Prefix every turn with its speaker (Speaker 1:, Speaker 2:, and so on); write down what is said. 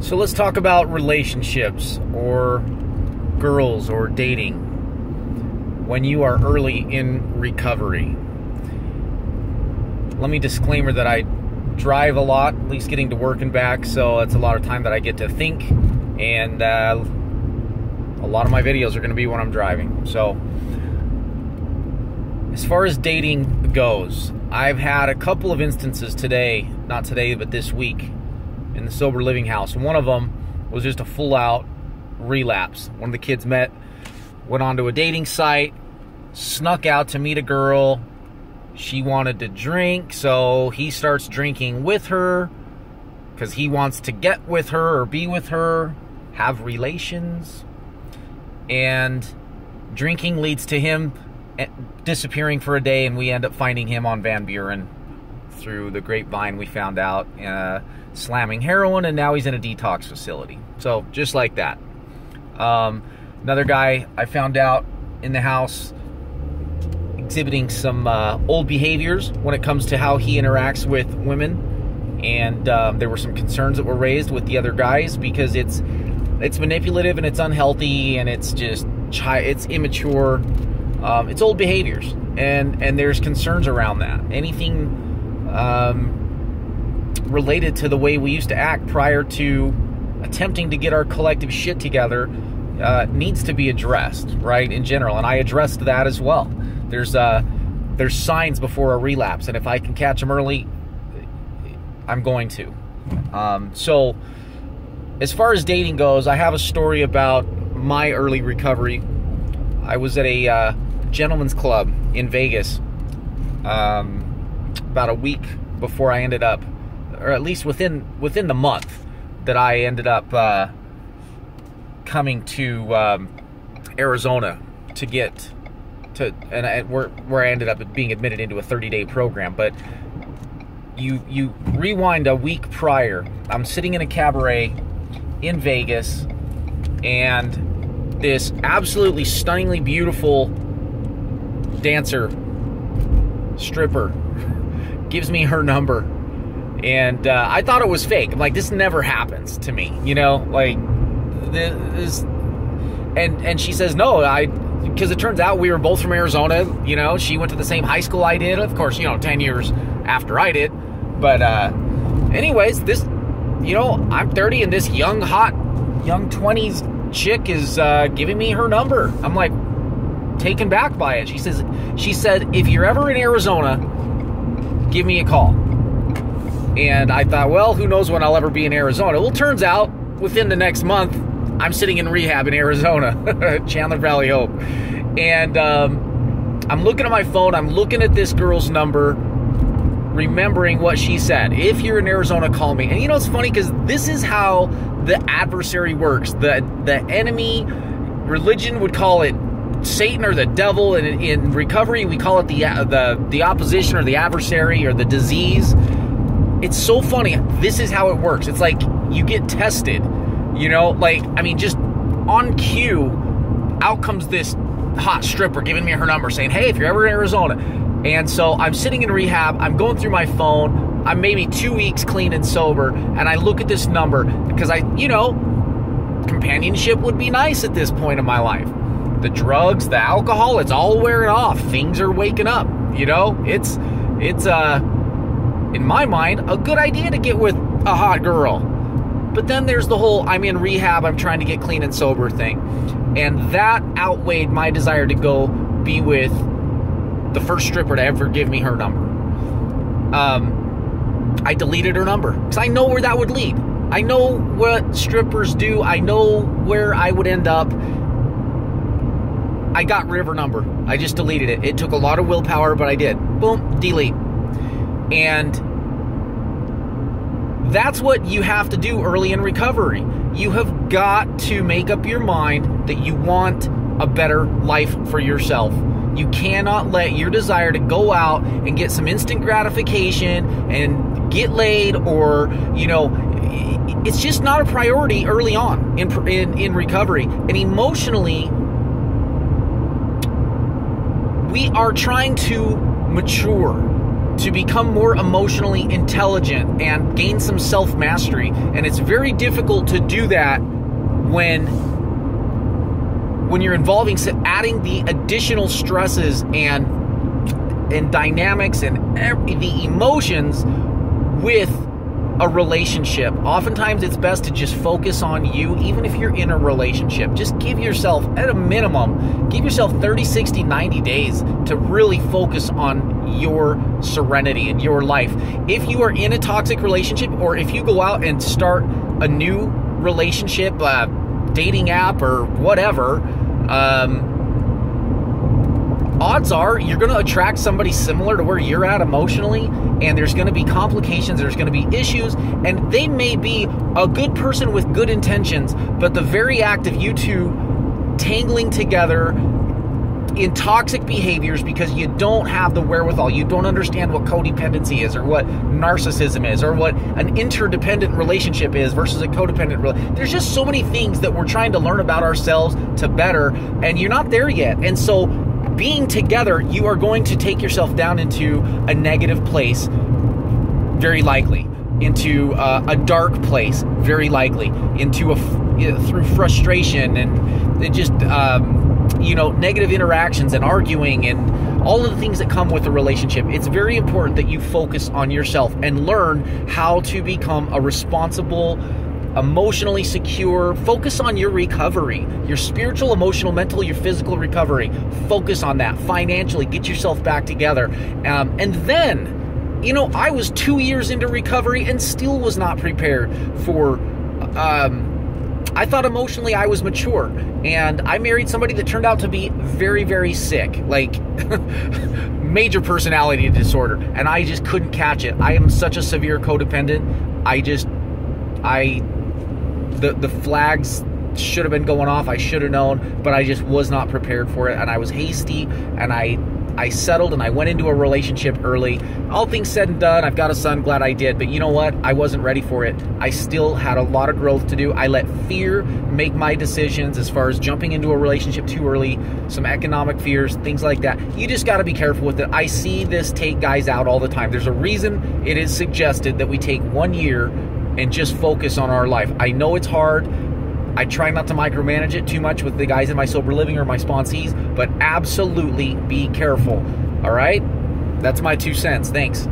Speaker 1: So let's talk about relationships or girls or dating when you are early in recovery. Let me disclaimer that I drive a lot, at least getting to work and back, so it's a lot of time that I get to think, and a lot of my videos are going to be when I'm driving. So as far as dating goes, I've had a couple of instances today, not today, but this week, in the sober living house. One of them was just a full-out relapse. One of the kids went onto a dating site, snuck out to meet a girl. She wanted to drink, so he starts drinking with her because he wants to get with her or be with her, have relations. And drinking leads to him disappearing for a day, and we end up finding him on Van Buren. Through the grapevine, we found out slamming heroin, and now he's in a detox facility. So just like that. Another guy I found out in the house exhibiting some old behaviors when it comes to how he interacts with women, and there were some concerns that were raised with the other guys because it's manipulative and it's unhealthy and it's just it's immature. It's old behaviors, and there's concerns around that. Anything related to the way we used to act prior to attempting to get our collective shit together needs to be addressed, right, in general. And I addressed that as well. There's signs before a relapse, and if I can catch them early, I'm going to. So as far as dating goes, I have a story about my early recovery. I was at a gentleman's club in Vegas about a week before I ended up, or at least within the month that I ended up coming to Arizona to get to, and where I ended up being admitted into a 30-day program. But you rewind a week prior, I'm sitting in a cabaret in Vegas, and this absolutely stunningly beautiful dancer, stripper, gives me her number. And I thought it was fake. I'm like, this never happens to me, you know, like this. And she says, no, because it turns out we were both from Arizona. You know, she went to the same high school I did, of course, 10 years after I did. But anyways, this, I'm 30 and this young 20s chick is giving me her number. I'm like taken back by it. She said, if you're ever in Arizona, give me a call. And I thought, well, who knows when I'll ever be in Arizona. Well, it turns out within the next month, I'm sitting in rehab in Arizona, Chandler Valley Hope. And I'm looking at my phone. I'm looking at this girl's number, remembering what she said. If you're in Arizona, call me. And it's funny because this is how the adversary works. The enemy, religion would call it Satan or the devil, and in recovery we call it the opposition or the adversary or the disease. It's so funny. This is how it works. It's like you get tested, just on cue, out comes this hot stripper giving me her number saying, hey, if you're ever in Arizona. And so I'm sitting in rehab, I'm going through my phone, I'm maybe 2 weeks clean and sober, and I look at this number because companionship would be nice at this point in my life. The drugs, the alcohol, it's all wearing off. Things are waking up, It's in my mind, a good idea to get with a hot girl. But then there's the whole I'm in rehab, I'm trying to get clean and sober thing. And that outweighed my desire to go be with the first stripper to ever give me her number. I deleted her number because I know where that would lead. I know what strippers do. I know where I would end up. I got rid of her number. I just deleted it. It took a lot of willpower, but I did. Boom, delete. And that's what you have to do early in recovery. You have got to make up your mind that you want a better life for yourself. You cannot let your desire to go out and get some instant gratification and get laid, or, it's just not a priority early on in recovery. And emotionally, we are trying to mature. to become more emotionally intelligent and gain some self-mastery. And it's very difficult to do that when you're involving, adding the additional stresses and dynamics and the emotions with a relationship. Oftentimes it's best to just focus on you, even if you're in a relationship. Just give yourself, at a minimum, give yourself 30, 60, 90 days to really focus on your serenity in your life. If you are in a toxic relationship, or if you go out and start a new relationship, dating app or whatever, odds are you're going to attract somebody similar to where you're at emotionally, and there's going to be complications, there's going to be issues, and they may be a good person with good intentions, but the very act of you two tangling together in toxic behaviors because you don't have the wherewithal, you don't understand what codependency is, or what narcissism is, or what an interdependent relationship is versus a codependent relationship. There's just so many things that we're trying to learn about ourselves to better, and you're not there yet. And so being together, you are going to take yourself down into a negative place, very likely, into a dark place, very likely, into through frustration and just negative interactions and arguing and all of the things that come with a relationship. It's very important that you focus on yourself and learn how to become a responsible, emotionally secure. Focus on your recovery, your spiritual, emotional, mental, your physical recovery. Focus on that. Financially, get yourself back together. And then, I was 2 years into recovery and still was not prepared for, I thought emotionally I was mature, and I married somebody that turned out to be very, very sick, like major personality disorder, and I just couldn't catch it. I am such a severe codependent. The flags should have been going off. I should have known, but I just was not prepared for it, and I was hasty, and I settled, and I went into a relationship early. All things said and done, I've got a son, glad I did, but you know what? I wasn't ready for it. I still had a lot of growth to do. I let fear make my decisions as far as jumping into a relationship too early, some economic fears, things like that. You just got to be careful with it. I see this take guys out all the time. There's a reason it is suggested that we take 1 year and just focus on our life. I know it's hard. I try not to micromanage it too much with the guys in my sober living or my sponsees, but absolutely be careful. All right? That's my 2 cents. Thanks.